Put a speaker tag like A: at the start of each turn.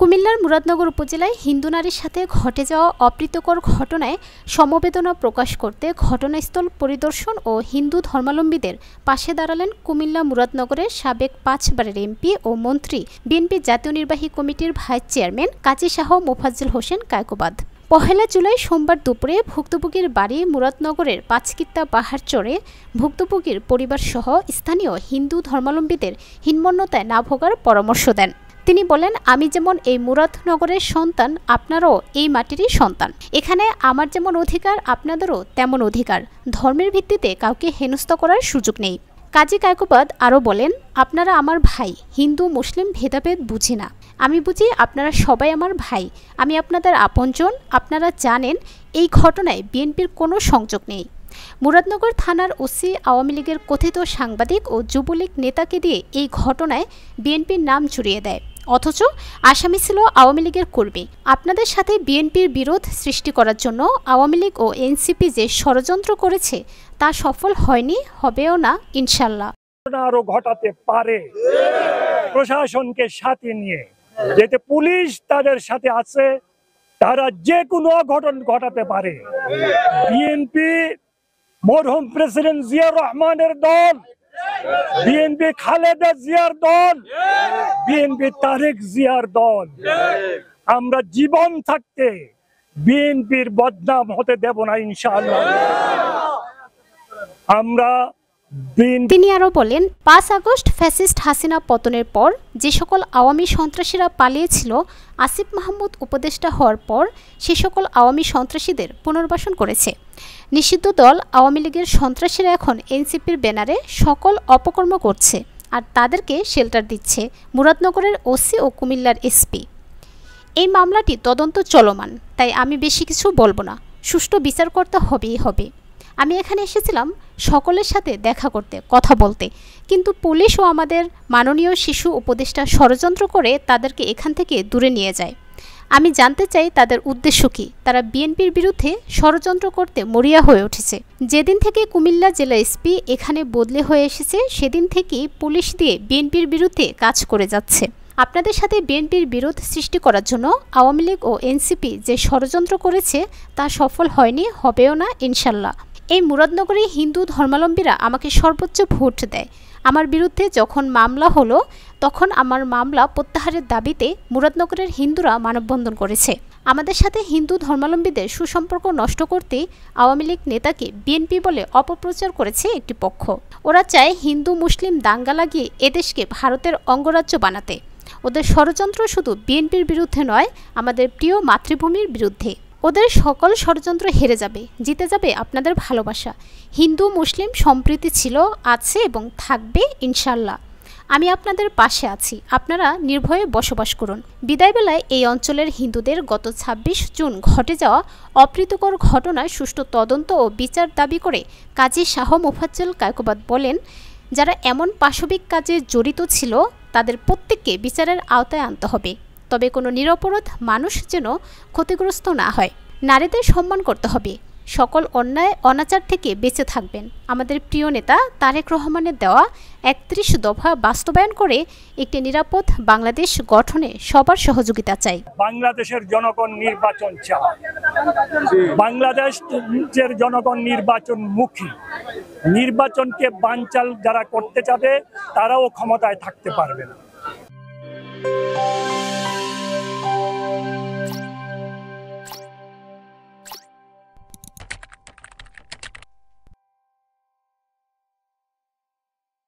A: কুমিল্লার মুরাদনগর উপজেলায় হিন্দু নারীর সাথে ঘটে যাওয়া অপ্রীতিকর ঘটনায় সমবেদনা প্রকাশ করতে ঘটনাস্থল পরিদর্শন ও হিন্দু ধর্মাবলম্বীদের পাশে দাঁড়ালেন কুমিল্লা মুরাদনগরের সাবেক 5 বারের এমপি ও মন্ত্রী বিএনপি জাতীয় নির্বাহী কমিটির ভাইস চেয়ারম্যান কাজী শাহ মোফাজ্জল হোসেন কায়কোবাদ। 1 জুলাই সোমবার দুপুরে ভুক্তভোগীর বাড়ি মুরাদনগরের পাঁচকিত্তা পাহাড়চরে ভুক্তভোগীর পরিবারসহ স্থানীয় হিন্দু ধর্মাবলম্বীদের হীনমন্যতায় না ভোগার পরামর্শ দেন। তিনি বলেন, আমি যেমন এই মুরাদনগরের সন্তান, আপনারাও এই মাটিরই সন্তান। এখানে আমার যেমন অধিকার, আপনাদেরও তেমন অধিকার। ধর্মের ভিত্তিতে কাউকে হেনস্থা করার সুযোগ নেই। কাজী কায়কোবাদ আরও বলেন, আপনারা আমার ভাই, হিন্দু মুসলিম ভেদাভেদ বুঝি না। আমি বুঝি আপনারা সবাই আমার ভাই। আমি আপনাদের আপনজন। আপনারা জানেন এই ঘটনায় বিএনপির কোনো সংযোগ নেই। মুরাদনগর থানার ওসি আওয়ামী লীগের কথিত সাংবাদিক ও যুবলীগ নেতাকে দিয়ে এই ঘটনায় বিএনপির নাম জড়িয়ে দেয়, অথচ আসামি ছিল আওয়ামী লীগের কর্মী। আপনাদের সাথে বিএনপির বিরোধ সৃষ্টি করার জন্য আওয়ামী লীগ ও এনসিপি যে ষড়যন্ত্র করেছে তা সফল হয়নি, হবেও না ইনশাল্লাহ।
B: আরো ঘটাতে পারে প্রশাসনকে সাথে নিয়ে, যেতে পুলিশ তাদের সাথে আছে, তারা যে কোনো অঘটন ঘটাতে পারে। বিএনপি মরহুম প্রেসিডেন্ট জিয়াউর রহমানের দল, বিএনপি খালেদা জিয়ার দল, বিএনপি তারেক জিয়ার দল। আমরা জীবন থাকতে বিএনপির বদনাম হতে দেব না ইনশাআল্লাহ। আমরা
A: তিনি আরও বলেন, 5 আগস্ট ফ্যাসিস্ট হাসিনা পতনের পর যে সকল আওয়ামী সন্ত্রাসীরা পালিয়েছিল, আসিফ মাহমুদ উপদেষ্টা হওয়ার পর সে সকল আওয়ামী সন্ত্রাসীদের পুনর্বাসন করেছে। নিষিদ্ধ দল আওয়ামী লীগের সন্ত্রাসীরা এখন এনসিপির ব্যানারে সকল অপকর্ম করছে আর তাদেরকে শেল্টার দিচ্ছে মুরাদনগরের ওসি ও কুমিল্লার এসপি। এই মামলাটি তদন্ত চলমান, তাই আমি বেশি কিছু বলবো না। সুষ্ঠু বিচার করতে হবেই হবে। আমি এখানে এসেছিলাম সকলের সাথে দেখা করতে, কথা বলতে, কিন্তু পুলিশ ও আমাদের মাননীয় শিশু উপদেষ্টা ষড়যন্ত্র করে তাদেরকে এখান থেকে দূরে নিয়ে যায়। আমি জানতে চাই তাদের উদ্দেশ্য কী। তারা বিএনপির বিরুদ্ধে ষড়যন্ত্র করতে মরিয়া হয়ে উঠেছে। যেদিন থেকে কুমিল্লা জেলা এসপি এখানে বদলে হয়ে এসেছে, সেদিন থেকেই পুলিশ দিয়ে বিএনপির বিরুদ্ধে কাজ করে যাচ্ছে। আপনাদের সাথে বিএনপির বিরোধ সৃষ্টি করার জন্য আওয়ামী লীগ ও এনসিপি যে ষড়যন্ত্র করেছে তা সফল হয়নি, হবেও না ইনশাল্লাহ। এই মুরাদনগরে হিন্দু ধর্মাবলম্বীরা আমাকে সর্বোচ্চ ভোট দেয়। আমার বিরুদ্ধে যখন মামলা হলো, তখন আমার মামলা প্রত্যাহারের দাবিতে মুরাদনগরের হিন্দুরা মানববন্ধন করেছে। আমাদের সাথে হিন্দু ধর্মাবলম্বীদের সুসম্পর্ক নষ্ট করতে আওয়ামী লীগ নেতাকে বিএনপি বলে অপপ্রচার করেছে একটি পক্ষ। ওরা চায় হিন্দু মুসলিম দাঙ্গা লাগিয়ে এদেশকে ভারতের অঙ্গরাজ্য বানাতে। ওদের ষড়যন্ত্র শুধু বিএনপির বিরুদ্ধে নয়, আমাদের প্রিয় মাতৃভূমির বিরুদ্ধে। ওদের সকল ষড়যন্ত্র হেরে যাবে, জিতে যাবে আপনাদের ভালোবাসা। হিন্দু মুসলিম সম্প্রীতি ছিল, আছে এবং থাকবে ইনশাল্লাহ। আমি আপনাদের পাশে আছি, আপনারা নির্ভয়ে বসবাস করুন। বিদায়বেলায় এই অঞ্চলের হিন্দুদের গত 26 জুন ঘটে যাওয়া অপ্রীতিকর ঘটনার সুষ্ঠু তদন্ত ও বিচার দাবি করে কাজী শাহ মোফাজ্জল কায়কোবাদ বলেন, যারা এমন পাশবিক কাজে জড়িত ছিল তাদের প্রত্যেককে বিচারের আওতায় আনতে হবে। তবে কোনো নিরপরাধ মানুষ যেন ক্ষতিগ্রস্ত না হয়। নারীদের সম্মান করতে হবে। সকল অন্যায় অনাচার থেকে বেঁচে থাকবেন। আমাদের প্রিয় নেতা তারেক রহমানের দেওয়া 31 দফা বাস্তবায়ন করে একটি নিরাপদ বাংলাদেশ গঠনে সবার সহযোগিতা চাই।
B: বাংলাদেশের জনগণ নির্বাচন চায়। বাংলাদেশের জনগণ নির্বাচনমুখী। নির্বাচনকে বানচাল যারা করতে চাবে তারাও ক্ষমতায় থাকতে পারবে না।